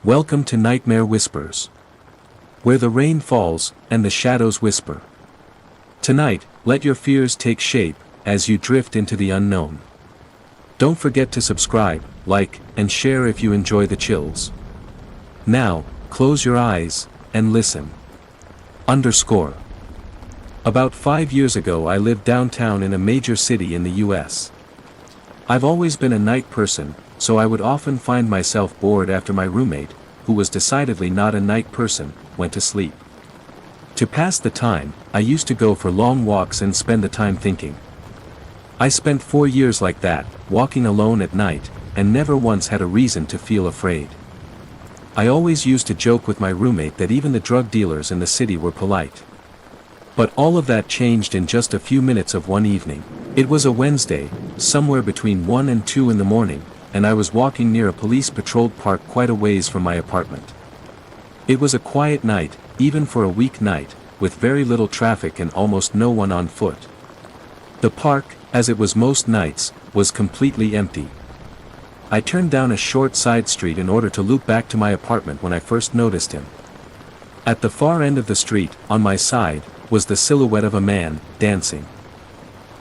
Welcome to Nightmare Whispers, where the rain falls and the shadows whisper. Tonight, let your fears take shape as you drift into the unknown. Don't forget to subscribe, like, and share if you enjoy the chills. Now, close your eyes and listen. About 5 years ago I lived downtown in a major city in the US. I've always been a night person, so I would often find myself bored after my roommate, who was decidedly not a night person, went to sleep. To pass the time, I used to go for long walks and spend the time thinking. I spent 4 years like that, walking alone at night, and never once had a reason to feel afraid. I always used to joke with my roommate that even the drug dealers in the city were polite. But all of that changed in just a few minutes of one evening. It was a Wednesday, somewhere between 1 and 2 in the morning, and I was walking near a police-patrolled park quite a ways from my apartment. It was a quiet night, even for a weeknight, with very little traffic and almost no one on foot. The park, as it was most nights, was completely empty. I turned down a short side street in order to loop back to my apartment when I first noticed him. At the far end of the street, on my side, was the silhouette of a man, dancing.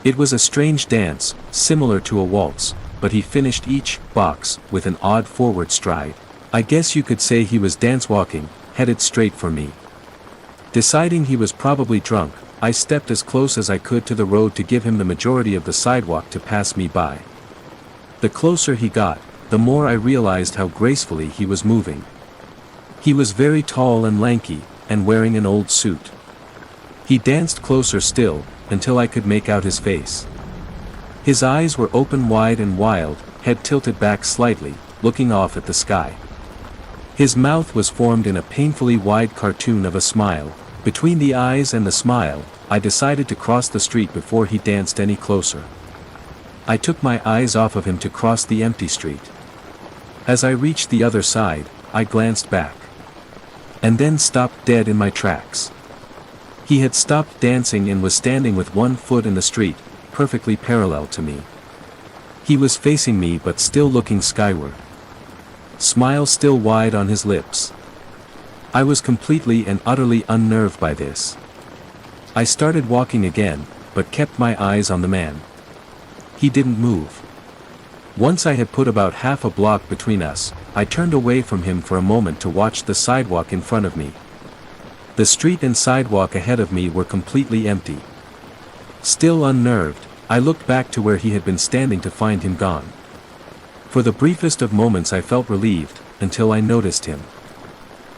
It was a strange dance, similar to a waltz, but he finished each box with an odd forward stride. I guess you could say he was dance-walking, headed straight for me. Deciding he was probably drunk, I stepped as close as I could to the road to give him the majority of the sidewalk to pass me by. The closer he got, the more I realized how gracefully he was moving. He was very tall and lanky, and wearing an old suit. He danced closer still, until I could make out his face. His eyes were open wide and wild, head tilted back slightly, looking off at the sky. His mouth was formed in a painfully wide cartoon of a smile. Between the eyes and the smile, I decided to cross the street before he danced any closer. I took my eyes off of him to cross the empty street. As I reached the other side, I glanced back. And then stopped dead in my tracks. He had stopped dancing and was standing with one foot in the street, perfectly parallel to me. He was facing me but still looking skyward. Smile still wide on his lips. I was completely and utterly unnerved by this. I started walking again, but kept my eyes on the man. He didn't move. Once I had put about half a block between us, I turned away from him for a moment to watch the sidewalk in front of me. The street and sidewalk ahead of me were completely empty. Still unnerved, I looked back to where he had been standing to find him gone. For the briefest of moments I felt relieved, until I noticed him.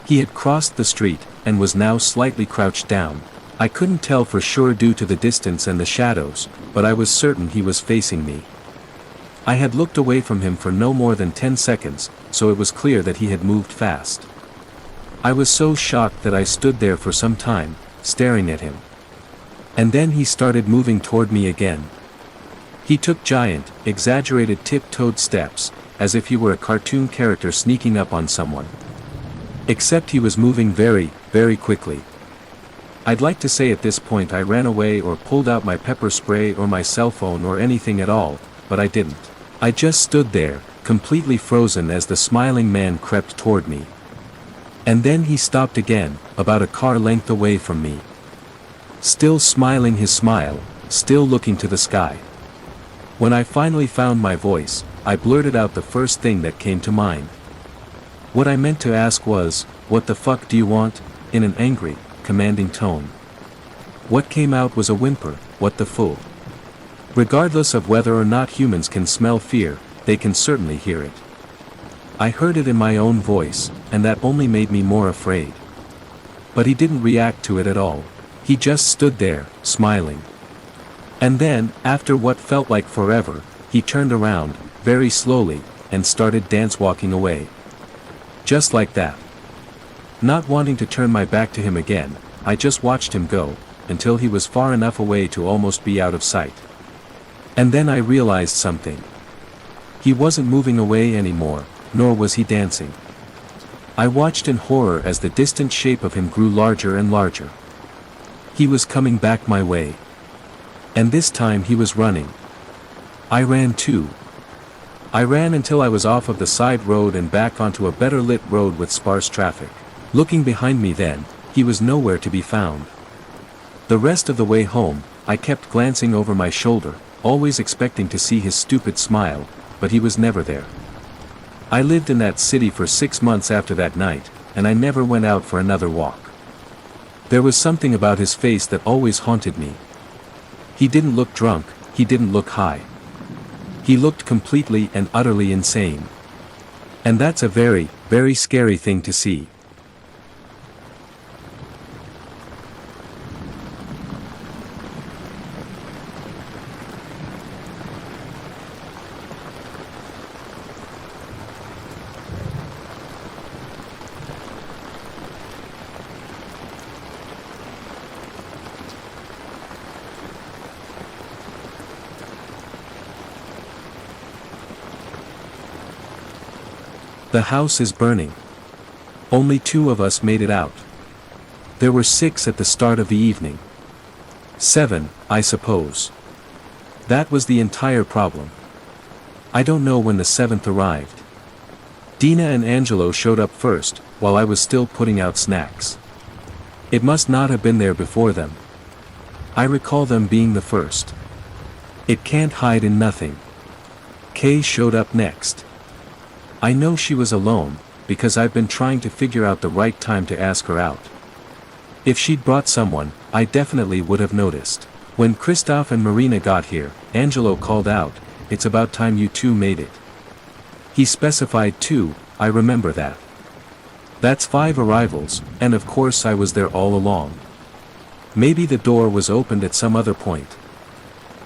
He had crossed the street, and was now slightly crouched down. I couldn't tell for sure due to the distance and the shadows, but I was certain he was facing me. I had looked away from him for no more than 10 seconds, so it was clear that he had moved fast. I was so shocked that I stood there for some time, staring at him. And then he started moving toward me again. He took giant, exaggerated tip-toed steps, as if he were a cartoon character sneaking up on someone. Except he was moving very, very quickly. I'd like to say at this point I ran away or pulled out my pepper spray or my cell phone or anything at all, but I didn't. I just stood there, completely frozen as the smiling man crept toward me. And then he stopped again, about a car length away from me. Still smiling his smile, still looking to the sky. When I finally found my voice, I blurted out the first thing that came to mind. What I meant to ask was, "What the fuck do you want?" in an angry, commanding tone. What came out was a whimper, "What the fool?" Regardless of whether or not humans can smell fear, they can certainly hear it. I heard it in my own voice, and that only made me more afraid. But he didn't react to it at all. He just stood there, smiling. And then, after what felt like forever, he turned around, very slowly, and started dance-walking away. Just like that. Not wanting to turn my back to him again, I just watched him go, until he was far enough away to almost be out of sight. And then I realized something. He wasn't moving away anymore, nor was he dancing. I watched in horror as the distant shape of him grew larger and larger. He was coming back my way. And this time he was running. I ran too. I ran until I was off of the side road and back onto a better lit road with sparse traffic. Looking behind me then, he was nowhere to be found. The rest of the way home, I kept glancing over my shoulder, always expecting to see his stupid smile, but he was never there. I lived in that city for 6 months after that night, and I never went out for another walk. There was something about his face that always haunted me. He didn't look drunk, he didn't look high. He looked completely and utterly insane. And that's a very, very scary thing to see. The house is burning. Only 2 of us made it out. There were 6 at the start of the evening. 7, I suppose. That was the entire problem. I don't know when the 7th arrived. Dina and Angelo showed up first, while I was still putting out snacks. It must not have been there before them. I recall them being the first. It can't hide in nothing. Kay showed up next. I know she was alone, because I've been trying to figure out the right time to ask her out. If she'd brought someone, I definitely would have noticed. When Christoph and Marina got here, Angelo called out, "It's about time you 2 made it." He specified 2, I remember that. That's 5 arrivals, and of course I was there all along. Maybe the door was opened at some other point.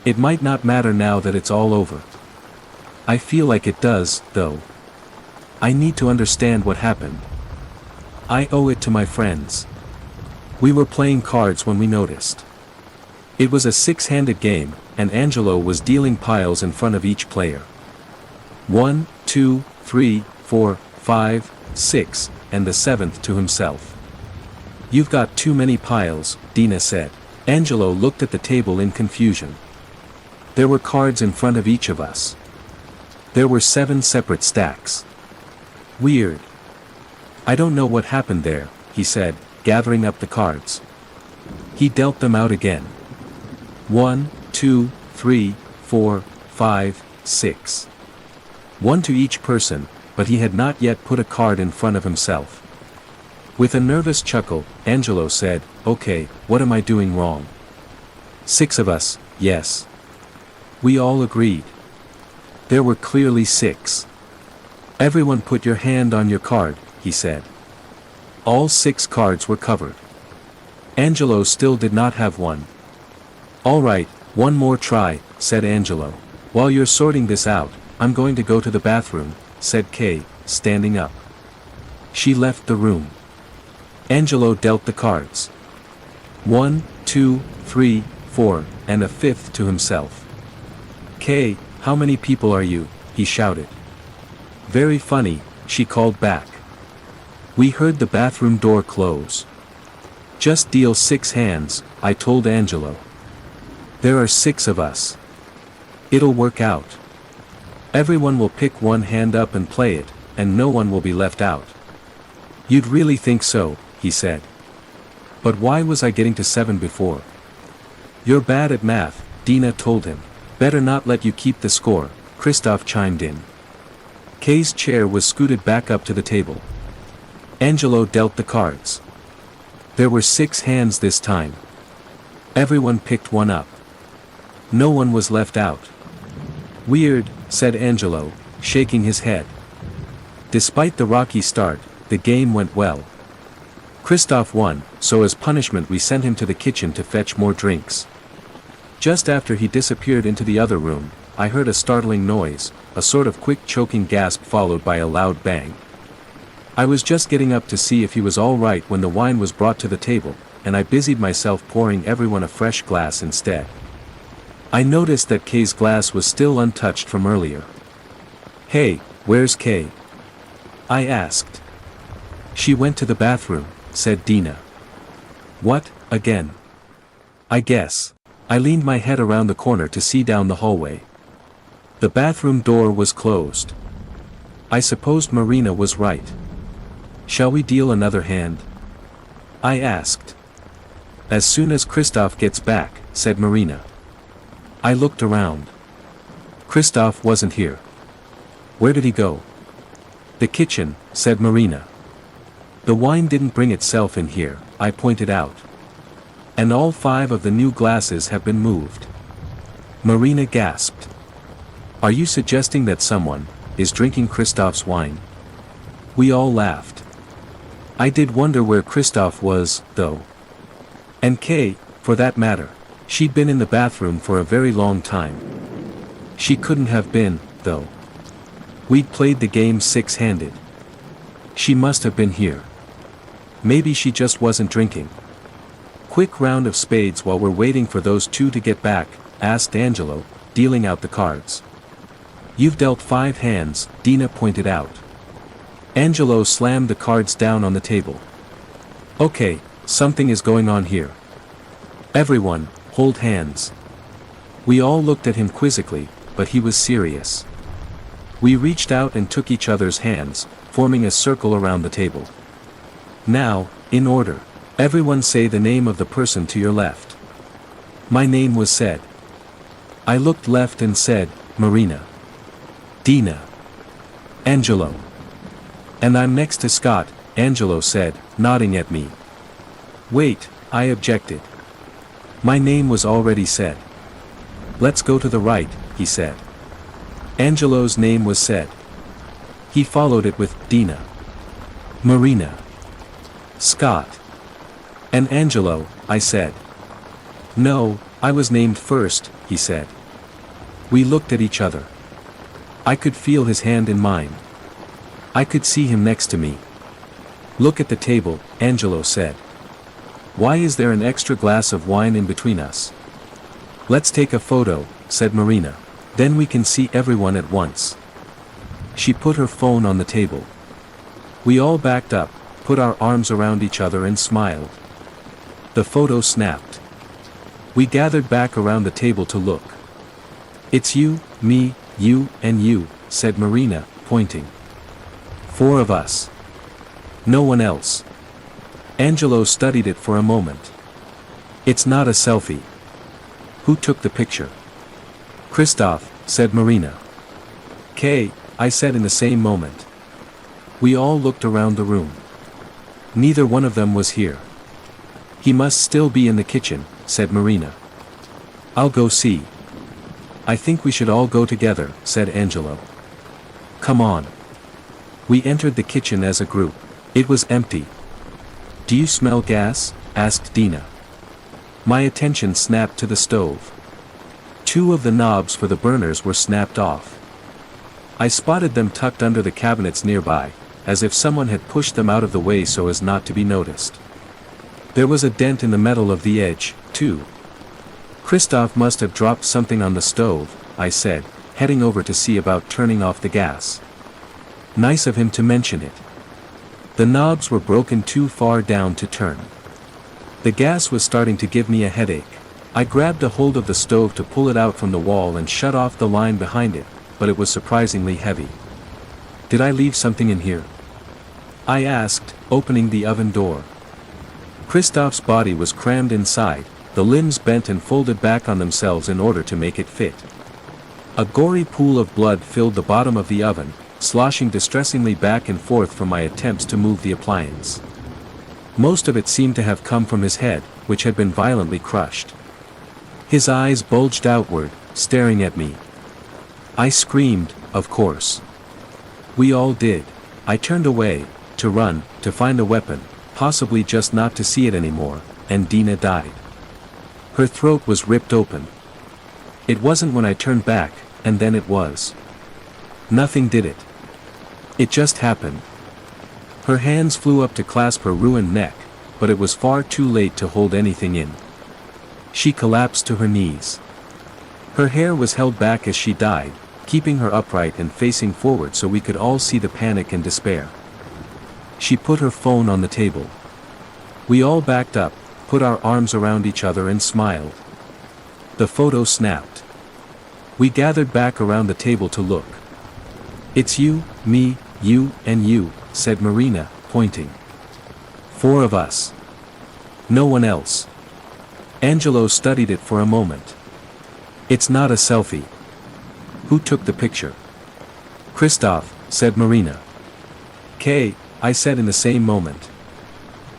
It might not matter now that it's all over. I feel like it does, though. I need to understand what happened. I owe it to my friends. We were playing cards when we noticed. It was a 6-handed game, and Angelo was dealing piles in front of each player. 1, 2, 3, 4, 5, 6, and the 7th to himself. "You've got too many piles," Dina said. Angelo looked at the table in confusion. There were cards in front of each of us. There were 7 separate stacks. Weird. "I don't know what happened there," he said, gathering up the cards. He dealt them out again. 1, 2, 3, 4, 5, 6. 1 to each person, but he had not yet put a card in front of himself. With a nervous chuckle, Angelo said, "Okay, what am I doing wrong?" 6 of us, yes. We all agreed. There were clearly 6. "Everyone put your hand on your card," he said. All 6 cards were covered. Angelo still did not have one. "All right, one more try," said Angelo. "While you're sorting this out, I'm going to go to the bathroom," said Kay, standing up. She left the room. Angelo dealt the cards. 1, 2, 3, 4, and a 5th to himself. "Kay, how many people are you?" he shouted. "Very funny," she called back. We heard the bathroom door close. "Just deal 6 hands," I told Angelo. "There are 6 of us. It'll work out. Everyone will pick one hand up and play it, and no one will be left out." "You'd really think so," he said. "But why was I getting to 7 before?" "You're bad at math," Dina told him. "Better not let you keep the score," Christoph chimed in. Kay's chair was scooted back up to the table. Angelo dealt the cards. There were 6 hands this time. Everyone picked one up. No one was left out. "Weird," said Angelo, shaking his head. Despite the rocky start, the game went well. Christoph won, so as punishment we sent him to the kitchen to fetch more drinks. Just after he disappeared into the other room, I heard a startling noise, a sort of quick choking gasp followed by a loud bang. I was just getting up to see if he was all right when the wine was brought to the table, and I busied myself pouring everyone a fresh glass instead. I noticed that Kay's glass was still untouched from earlier. "Hey, where's Kay?" I asked. "She went to the bathroom," said Dina. "What, again?" "I guess." I leaned my head around the corner to see down the hallway. The bathroom door was closed. I supposed Marina was right. Shall we deal another hand? I asked. As soon as Christoph gets back, said Marina. I looked around. Christoph wasn't here. Where did he go? The kitchen, said Marina. The wine didn't bring itself in here, I pointed out. And all 5 of the new glasses have been moved. Marina gasped. Are you suggesting that someone is drinking Christoph's wine? We all laughed. I did wonder where Christoph was, though. And Kay, for that matter, she'd been in the bathroom for a very long time. She couldn't have been, though. We'd played the game 6-handed. She must have been here. Maybe she just wasn't drinking. Quick round of spades while we're waiting for those 2 to get back, asked Angelo, dealing out the cards. You've dealt 5 hands, Dina pointed out. Angelo slammed the cards down on the table. Okay, something is going on here. Everyone, hold hands. We all looked at him quizzically, but he was serious. We reached out and took each other's hands, forming a circle around the table. Now, in order, everyone say the name of the person to your left. My name was said. I looked left and said, Marina. Dina. Angelo. And I'm next to Scott, Angelo said, nodding at me. Wait, I objected. My name was already said. Let's go to the right, he said. Angelo's name was said. He followed it with Dina. Marina. Scott. And Angelo, I said. No, I was named first, he said. We looked at each other. I could feel his hand in mine. I could see him next to me. Look at the table, Angelo said. Why is there an extra glass of wine in between us? Let's take a photo, said Marina. Then we can see everyone at once. She put her phone on the table. We all backed up, put our arms around each other and smiled. The photo snapped. We gathered back around the table to look. It's you, me, you, and you, said Marina, pointing. 4 of us. No one else. Angelo studied it for a moment. It's not a selfie. Who took the picture? Christoph, said Marina. Kay, I said in the same moment. We all looked around the room. Neither one of them was here. He must still be in the kitchen, said Marina. I'll go see. I think we should all go together, said Angelo. Come on. We entered the kitchen as a group. It was empty. Do you smell gas? Asked Dina. My attention snapped to the stove. 2 of the knobs for the burners were snapped off. I spotted them tucked under the cabinets nearby, as if someone had pushed them out of the way so as not to be noticed. There was a dent in the metal of the edge, too. Christoph must have dropped something on the stove, I said, heading over to see about turning off the gas. Nice of him to mention it. The knobs were broken too far down to turn. The gas was starting to give me a headache. I grabbed a hold of the stove to pull it out from the wall and shut off the line behind it, but it was surprisingly heavy. Did I leave something in here? I asked, opening the oven door. Christoph's body was crammed inside, the limbs bent and folded back on themselves in order to make it fit. A gory pool of blood filled the bottom of the oven, sloshing distressingly back and forth from my attempts to move the appliance. Most of it seemed to have come from his head, which had been violently crushed. His eyes bulged outward, staring at me. I screamed, of course. We all did. I turned away, to run, to find a weapon, possibly just not to see it anymore, and Dina died. Her throat was ripped open. It wasn't when I turned back, and then it was. Nothing did it. It just happened. Her hands flew up to clasp her ruined neck, but it was far too late to hold anything in. She collapsed to her knees. Her hair was held back as she died, keeping her upright and facing forward so we could all see the panic and despair. She put her phone on the table. We all backed up, put our arms around each other and smiled. The photo snapped. We gathered back around the table to look. "It's you, me, you, and you," said Marina, pointing. "4 of us. No one else." Angelo studied it for a moment. "It's not a selfie." "Who took the picture?" "Christoph," said Marina. "K," I said in the same moment.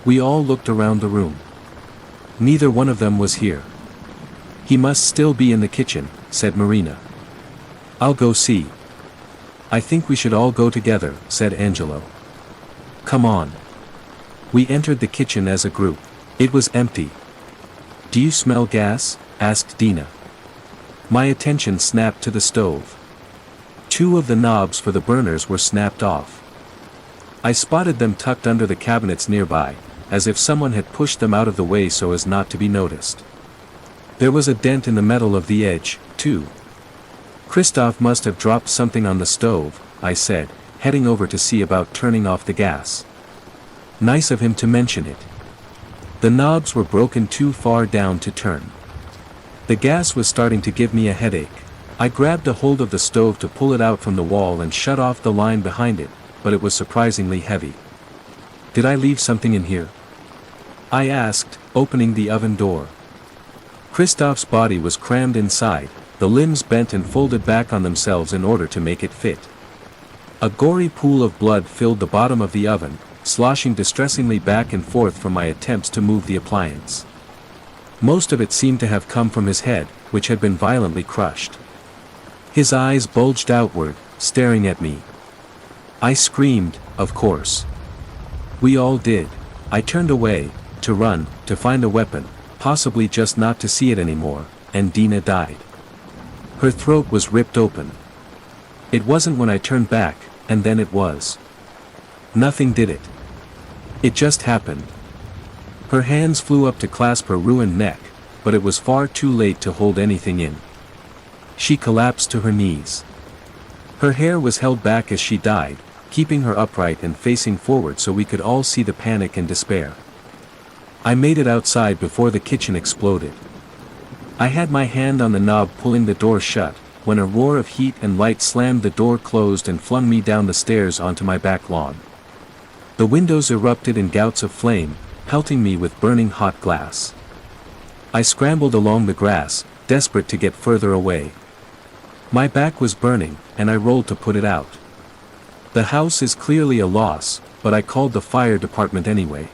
We all looked around the room. Neither one of them was here. "He must still be in the kitchen," said Marina. "I'll go see." "I think we should all go together," said Angelo. "Come on." We entered the kitchen as a group. It was empty. "Do you smell gas?" asked Dina. My attention snapped to the stove. 2 of the knobs for the burners were snapped off. I spotted them tucked under the cabinets nearby, as if someone had pushed them out of the way so as not to be noticed. There was a dent in the metal of the edge, too. "Christoph must have dropped something on the stove," I said, heading over to see about turning off the gas. Nice of him to mention it. The knobs were broken too far down to turn. The gas was starting to give me a headache. I grabbed a hold of the stove to pull it out from the wall and shut off the line behind it, but it was surprisingly heavy. "Did I leave something in here?" I asked, opening the oven door. Christoph's body was crammed inside, the limbs bent and folded back on themselves in order to make it fit. A gory pool of blood filled the bottom of the oven, sloshing distressingly back and forth from my attempts to move the appliance. Most of it seemed to have come from his head, which had been violently crushed. His eyes bulged outward, staring at me. I screamed, of course. We all did. I turned away, to run, to find a weapon, possibly just not to see it anymore, and Dina died. Her throat was ripped open. It wasn't when I turned back, and then it was. Nothing did it. It just happened. Her hands flew up to clasp her ruined neck, but it was far too late to hold anything in. She collapsed to her knees. Her hair was held back as she died, keeping her upright and facing forward so we could all see the panic and despair. I made it outside before the kitchen exploded. I had my hand on the knob pulling the door shut, when a roar of heat and light slammed the door closed and flung me down the stairs onto my back lawn. The windows erupted in gouts of flame, pelting me with burning hot glass. I scrambled along the grass, desperate to get further away. My back was burning, and I rolled to put it out. The house is clearly a loss, but I called the fire department anyway.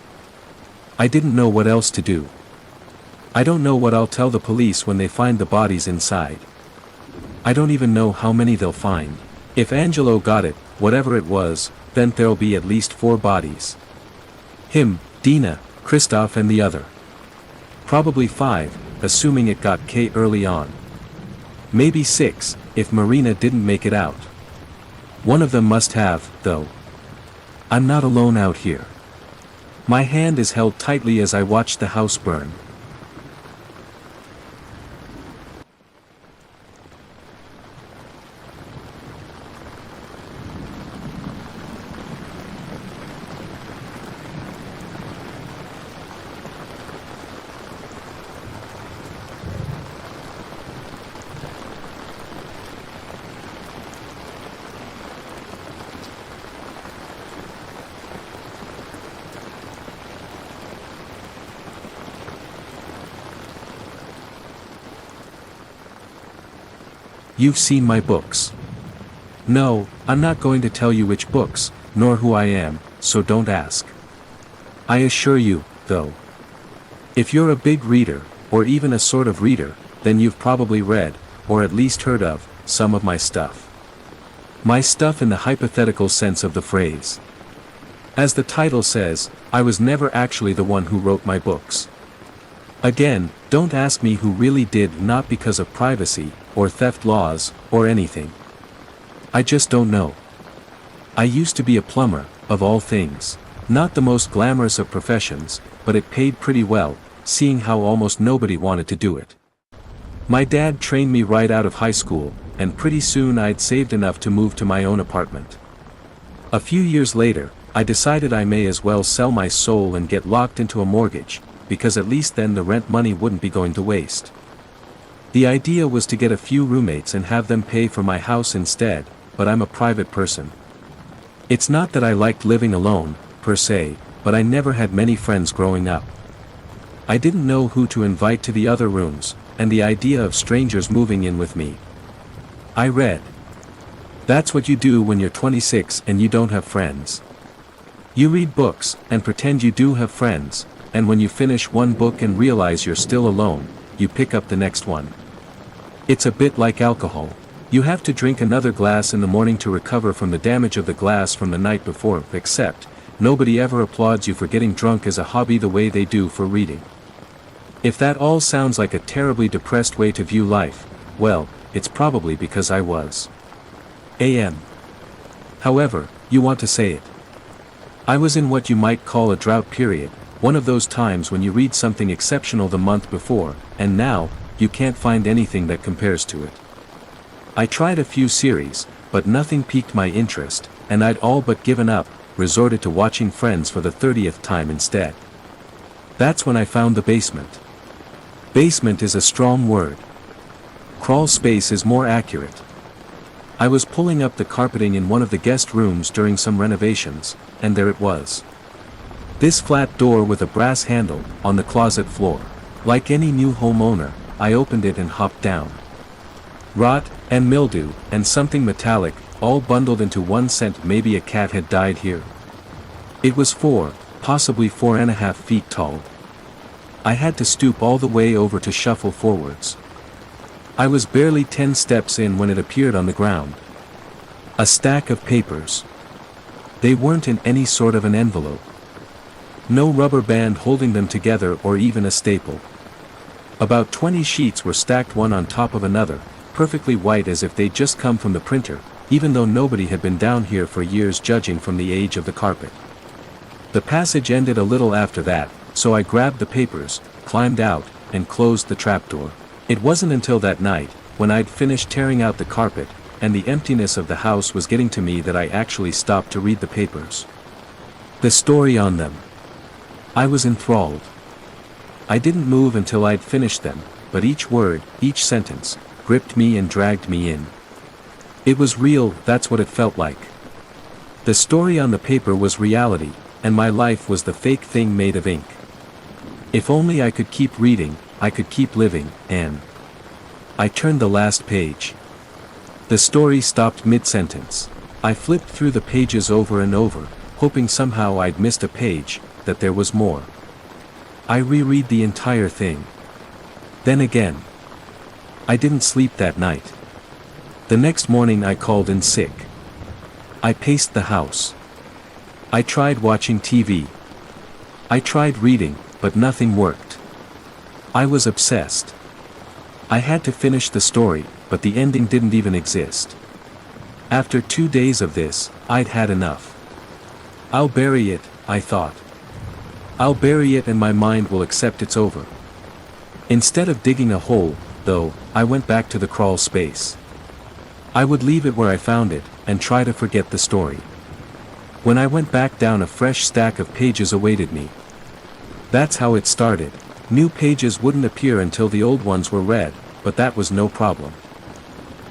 I didn't know what else to do. I don't know what I'll tell the police when they find the bodies inside. I don't even know how many they'll find. If Angelo got it, whatever it was, then there'll be at least 4 bodies. Him, Dina, Christoph and the other. Probably 5, assuming it got K early on. Maybe 6, if Marina didn't make it out. One of them must have, though. I'm not alone out here. My hand is held tightly as I watch the house burn. You've seen my books. No, I'm not going to tell you which books, nor who I am, so don't ask. I assure you, though. If you're a big reader, or even a sort of reader, then you've probably read, or at least heard of, some of my stuff. My stuff in the hypothetical sense of the phrase. As the title says, I was never actually the one who wrote my books. Again, don't ask me who really did, not because of privacy, or theft laws, or anything. I just don't know. I used to be a plumber, of all things. Not the most glamorous of professions, but it paid pretty well, seeing how almost nobody wanted to do it. My dad trained me right out of high school, and pretty soon I'd saved enough to move to my own apartment. A few years later, I decided I may as well sell my soul and get locked into a mortgage, because at least then the rent money wouldn't be going to waste. The idea was to get a few roommates and have them pay for my house instead, but I'm a private person. It's not that I liked living alone, per se, but I never had many friends growing up. I didn't know who to invite to the other rooms, and the idea of strangers moving in with me. I read. That's what you do when you're 26 and you don't have friends. You read books, and pretend you do have friends, and when you finish one book and realize you're still alone, you pick up the next one. It's a bit like alcohol. You have to drink another glass in the morning to recover from the damage of the glass from the night before, except, nobody ever applauds you for getting drunk as a hobby the way they do for reading. If that all sounds like a terribly depressed way to view life, well, it's probably because I was. However, you want to say it. I was in what you might call a drought period, one of those times when you read something exceptional the month before, and now, you can't find anything that compares to it. I tried a few series, but nothing piqued my interest, and I'd all but given up, resorted to watching Friends for the 30th time instead. That's when I found the basement. Basement is a strong word. Crawl space is more accurate. I was pulling up the carpeting in one of the guest rooms during some renovations, and there it was. This flat door with a brass handle, on the closet floor. Like any new homeowner, I opened it and hopped down. Rot, and mildew, and something metallic, all bundled into one scent. Maybe a cat had died here. It was 4, possibly 4.5 feet tall. I had to stoop all the way over to shuffle forwards. I was barely 10 steps in when it appeared on the ground. A stack of papers. They weren't in any sort of an envelope. No rubber band holding them together or even a staple. About 20 sheets were stacked one on top of another, perfectly white as if they'd just come from the printer, even though nobody had been down here for years judging from the age of the carpet. The passage ended a little after that, so I grabbed the papers, climbed out, and closed the trapdoor. It wasn't until that night, when I'd finished tearing out the carpet, and the emptiness of the house was getting to me, that I actually stopped to read the papers. The story on them. I was enthralled. I didn't move until I'd finished them, but each word, each sentence, gripped me and dragged me in. It was real, that's what it felt like. The story on the paper was reality, and my life was the fake thing made of ink. If only I could keep reading, I could keep living, and I turned the last page. The story stopped mid-sentence. I flipped through the pages over and over, hoping somehow I'd missed a page, that there was more. I reread the entire thing. Then again. I didn't sleep that night. The next morning I called in sick. I paced the house. I tried watching TV. I tried reading, but nothing worked. I was obsessed. I had to finish the story, but the ending didn't even exist. After 2 days of this, I'd had enough. I'll bury it, I thought. I'll bury it and my mind will accept it's over. Instead of digging a hole, though, I went back to the crawl space. I would leave it where I found it, and try to forget the story. When I went back down, a fresh stack of pages awaited me. That's how it started. New pages wouldn't appear until the old ones were read, but that was no problem.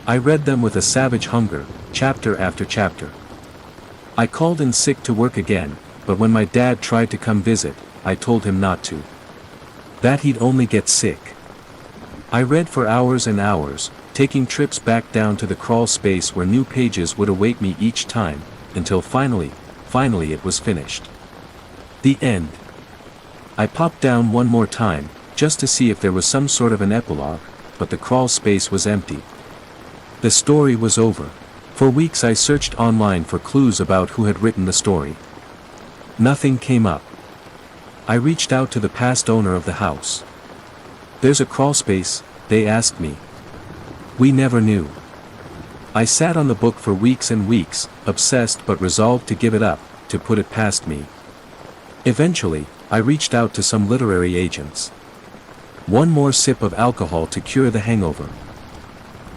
I read them with a savage hunger, chapter after chapter. I called in sick to work again, but when my dad tried to come visit, I told him not to. That he'd only get sick. I read for hours and hours, taking trips back down to the crawl space where new pages would await me each time, until finally it was finished. The end. I popped down one more time, just to see if there was some sort of an epilogue, but the crawl space was empty. The story was over. For weeks I searched online for clues about who had written the story. Nothing came up. I reached out to the past owner of the house. "There's a crawl space?" they asked me. We never knew. I sat on the book for weeks and weeks, obsessed but resolved to give it up, to put it past me. Eventually, I reached out to some literary agents. One more sip of alcohol to cure the hangover.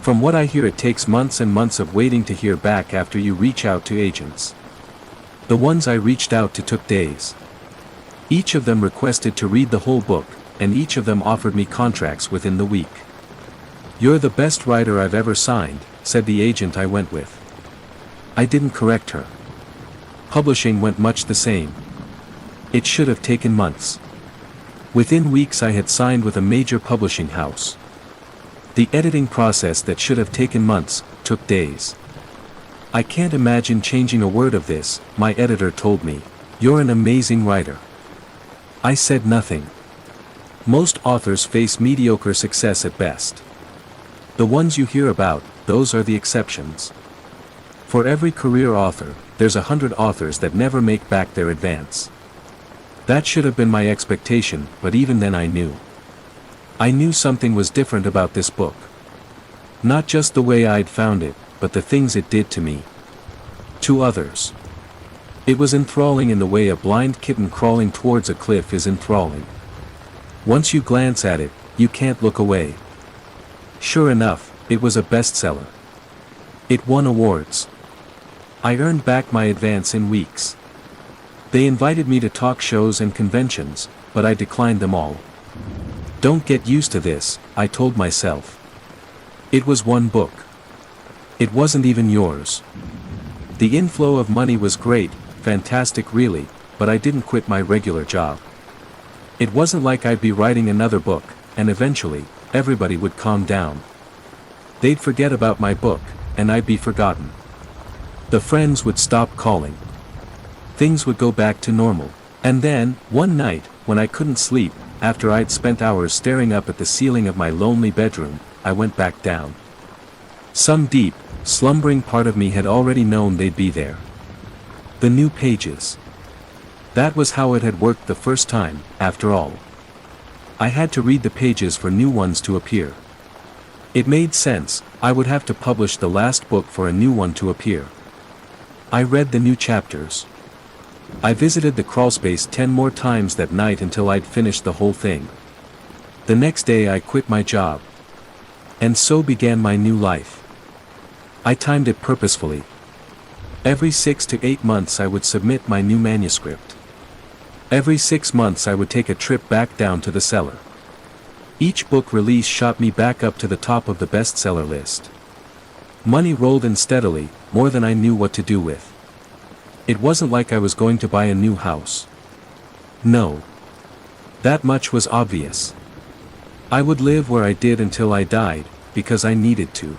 From what I hear, it takes months and months of waiting to hear back after you reach out to agents. The ones I reached out to took days. Each of them requested to read the whole book, and each of them offered me contracts within the week. "You're the best writer I've ever signed," said the agent I went with. I didn't correct her. Publishing went much the same. It should have taken months. Within weeks I had signed with a major publishing house. The editing process that should have taken months, took days. "I can't imagine changing a word of this," my editor told me. "You're an amazing writer." I said nothing. Most authors face mediocre success at best. The ones you hear about, those are the exceptions. For every career author, there's 100 authors that never make back their advance. That should have been my expectation, but even then I knew. I knew something was different about this book. Not just the way I'd found it, but the things it did to me. To others. It was enthralling in the way a blind kitten crawling towards a cliff is enthralling. Once you glance at it, you can't look away. Sure enough, it was a bestseller. It won awards. I earned back my advance in weeks. They invited me to talk shows and conventions, but I declined them all. Don't get used to this, I told myself. It was one book. It wasn't even yours. The inflow of money was great, fantastic really, but I didn't quit my regular job. It wasn't like I'd be writing another book, and eventually, everybody would calm down. They'd forget about my book, and I'd be forgotten. The friends would stop calling. Things would go back to normal. And then, one night, when I couldn't sleep, after I'd spent hours staring up at the ceiling of my lonely bedroom, I went back down. Some deep, slumbering part of me had already known they'd be there. The new pages. That was how it had worked the first time, after all. I had to read the pages for new ones to appear. It made sense, I would have to publish the last book for a new one to appear. I read the new chapters. I visited the crawlspace 10 more times that night until I'd finished the whole thing. The next day I quit my job. And so began my new life. I timed it purposefully. Every 6 to 8 months I would submit my new manuscript. Every 6 months I would take a trip back down to the cellar. Each book release shot me back up to the top of the bestseller list. Money rolled in steadily, more than I knew what to do with. It wasn't like I was going to buy a new house. No. That much was obvious. I would live where I did until I died, because I needed to.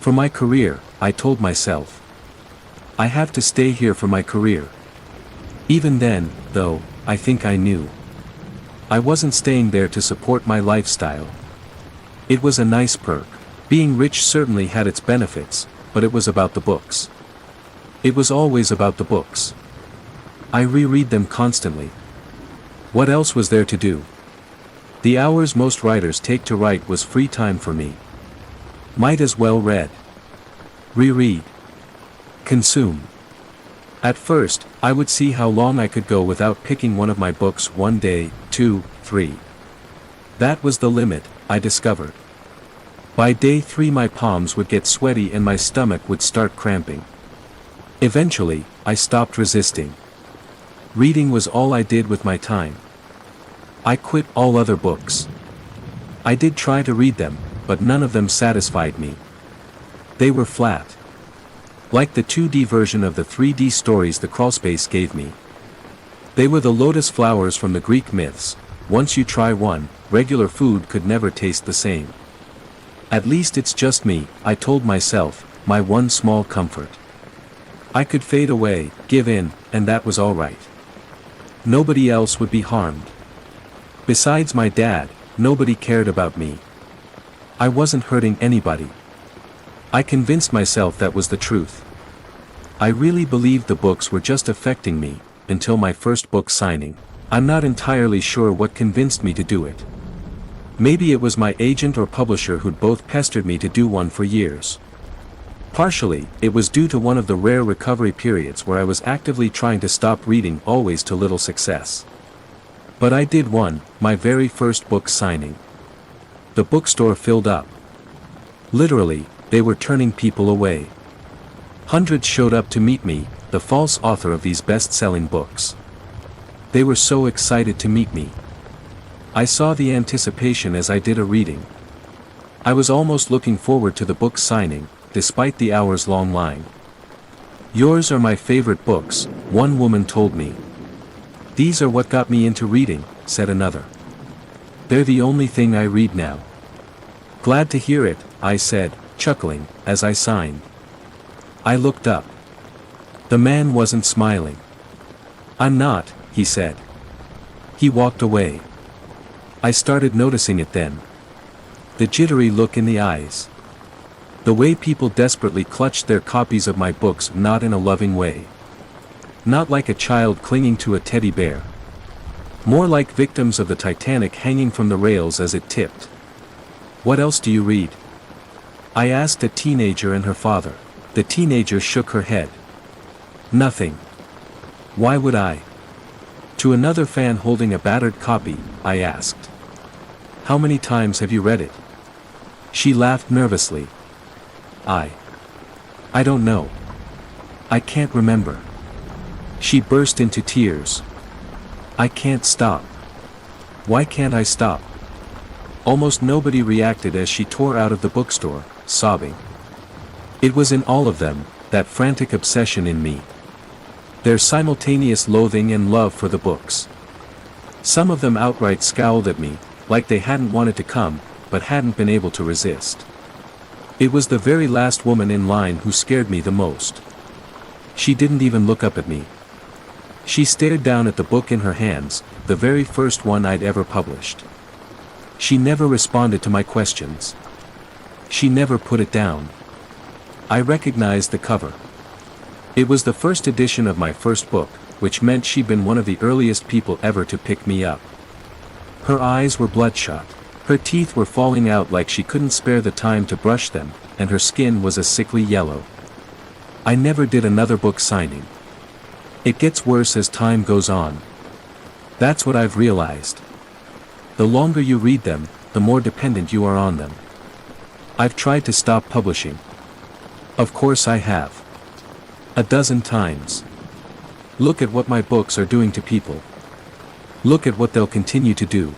For my career, I told myself. I have to stay here for my career. Even then, though, I think I knew. I wasn't staying there to support my lifestyle. It was a nice perk. Being rich certainly had its benefits, but it was about the books. It was always about the books. I reread them constantly. What else was there to do? The hours most writers take to write was free time for me. Might as well read. Reread. Consume. At first, I would see how long I could go without picking one of my books one day, 2, 3. That was the limit, I discovered. By day 3 my palms would get sweaty and my stomach would start cramping. Eventually, I stopped resisting. Reading was all I did with my time. I quit all other books. I did try to read them, but none of them satisfied me. They were flat. Like the 2D version of the 3D stories the crawlspace gave me. They were the lotus flowers from the Greek myths. Once you try one, regular food could never taste the same. At least it's just me, I told myself, my one small comfort. I could fade away, give in, and that was alright. Nobody else would be harmed. Besides my dad, nobody cared about me. I wasn't hurting anybody. I convinced myself that was the truth. I really believed the books were just affecting me, until my first book signing. I'm not entirely sure what convinced me to do it. Maybe it was my agent or publisher who'd both pestered me to do one for years. Partially, it was due to one of the rare recovery periods where I was actively trying to stop reading, always to little success. But I did one, my very first book signing. The bookstore filled up. Literally, they were turning people away. Hundreds showed up to meet me, the false author of these best-selling books. They were so excited to meet me. I saw the anticipation as I did a reading. I was almost looking forward to the book signing, despite the hours-long line. "Yours are my favorite books," one woman told me. "These are what got me into reading," said another. "They're the only thing I read now." "Glad to hear it," I said, chuckling, as I signed. I looked up. The man wasn't smiling. "I'm not," he said. He walked away. I started noticing it then. The jittery look in the eyes. The way people desperately clutched their copies of my books, not in a loving way. Not like a child clinging to a teddy bear. More like victims of the Titanic hanging from the rails as it tipped. "What else do you read?" I asked a teenager and her father. The teenager shook her head. "Nothing. Why would I?" To another fan holding a battered copy, I asked. "How many times have you read it?" She laughed nervously. I don't know. I can't remember." She burst into tears. "I can't stop." "Why can't I stop?" Almost nobody reacted as she tore out of the bookstore, sobbing. It was in all of them, that frantic obsession in me. Their simultaneous loathing and love for the books. Some of them outright scowled at me, like they hadn't wanted to come, but hadn't been able to resist. It was the very last woman in line who scared me the most. She didn't even look up at me. She stared down at the book in her hands, the very first one I'd ever published. She never responded to my questions. She never put it down. I recognized the cover. It was the first edition of my first book, which meant she'd been one of the earliest people ever to pick me up. Her eyes were bloodshot. Her teeth were falling out like she couldn't spare the time to brush them, and her skin was a sickly yellow. I never did another book signing. It gets worse as time goes on. That's what I've realized. The longer you read them, the more dependent you are on them. I've tried to stop publishing. Of course I have. 12 times. Look at what my books are doing to people. Look at what they'll continue to do.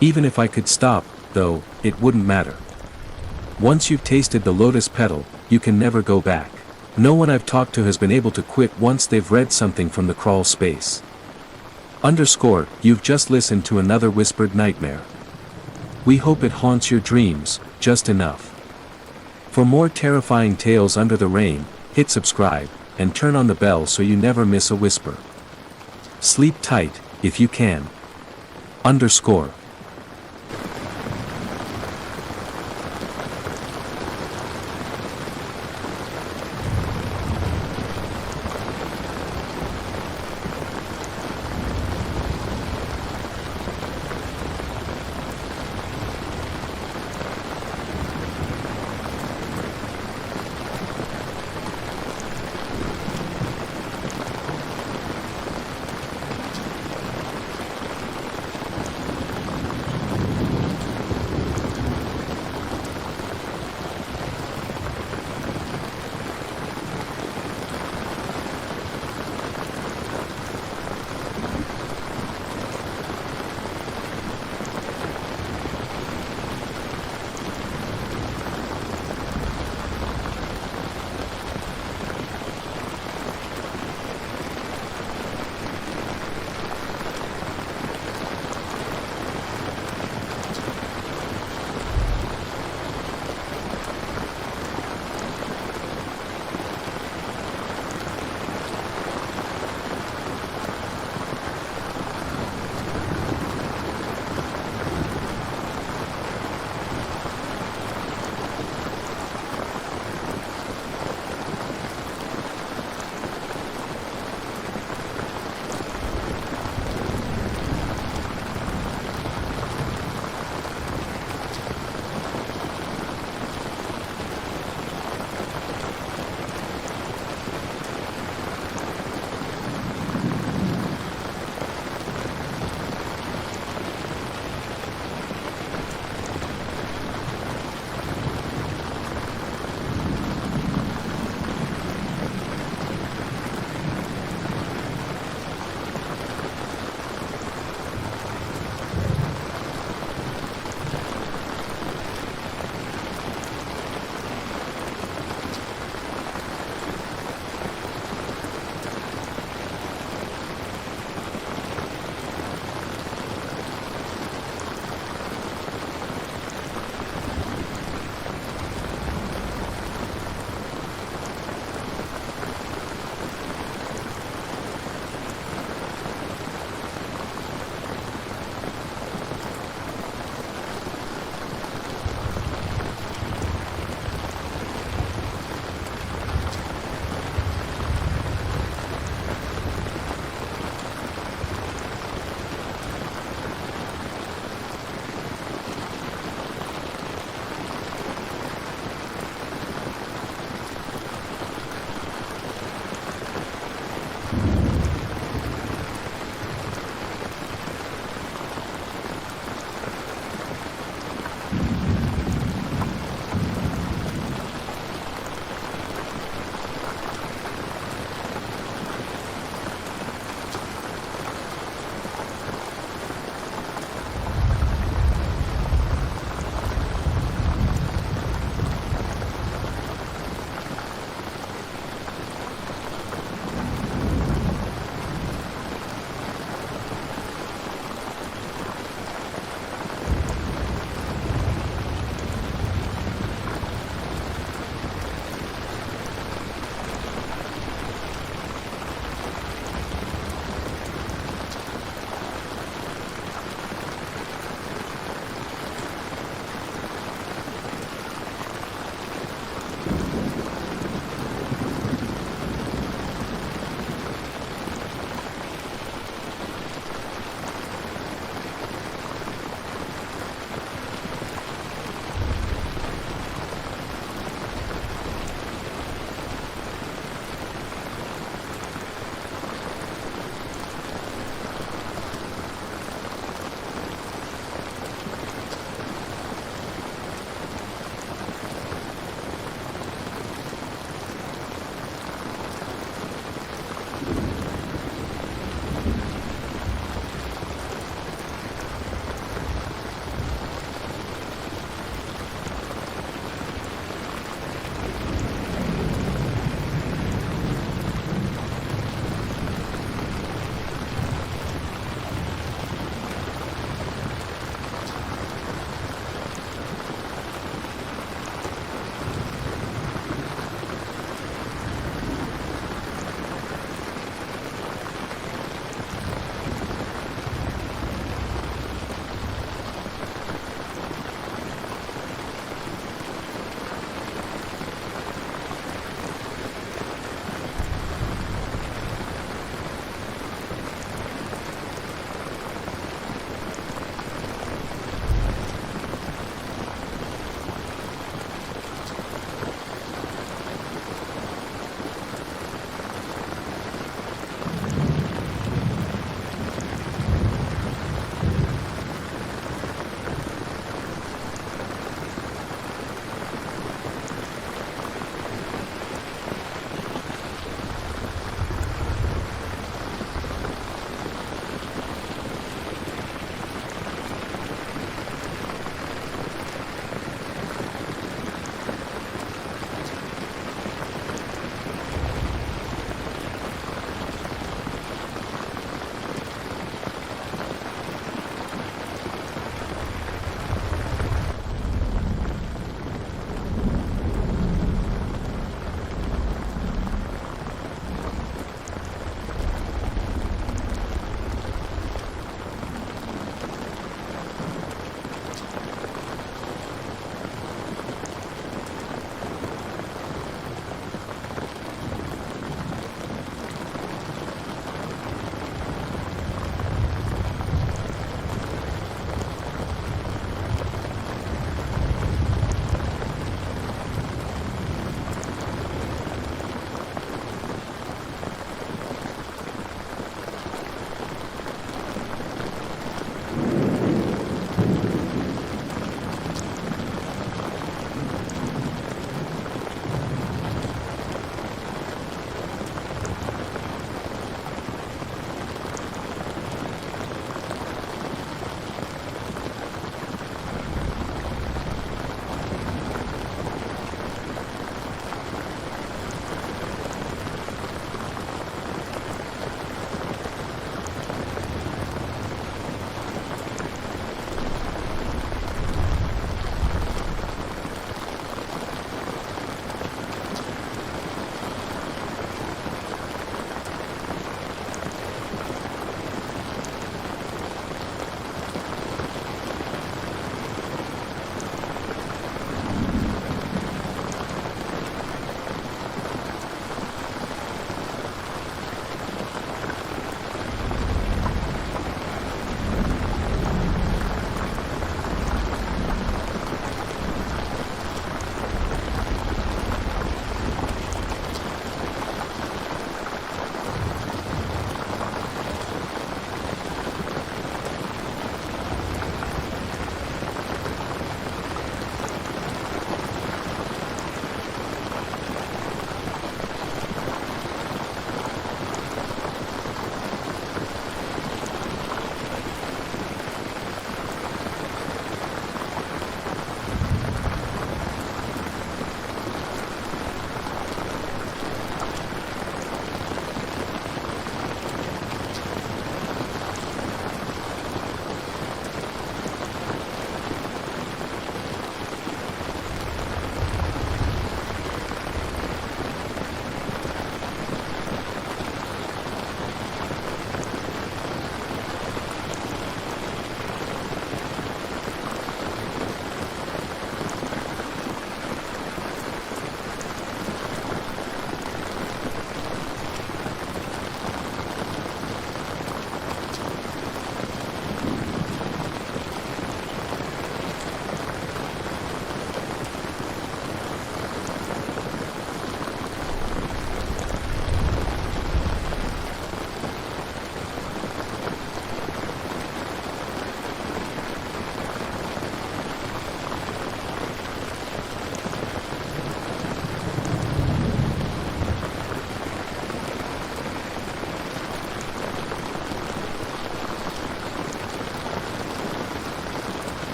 Even if I could stop, though, it wouldn't matter. Once you've tasted the lotus petal, you can never go back. No one I've talked to has been able to quit once they've read something from the crawl space. You've just listened to another whispered nightmare. We hope it haunts your dreams, just enough. For more terrifying tales under the rain, hit subscribe, and turn on the bell so you never miss a whisper. Sleep tight, if you can.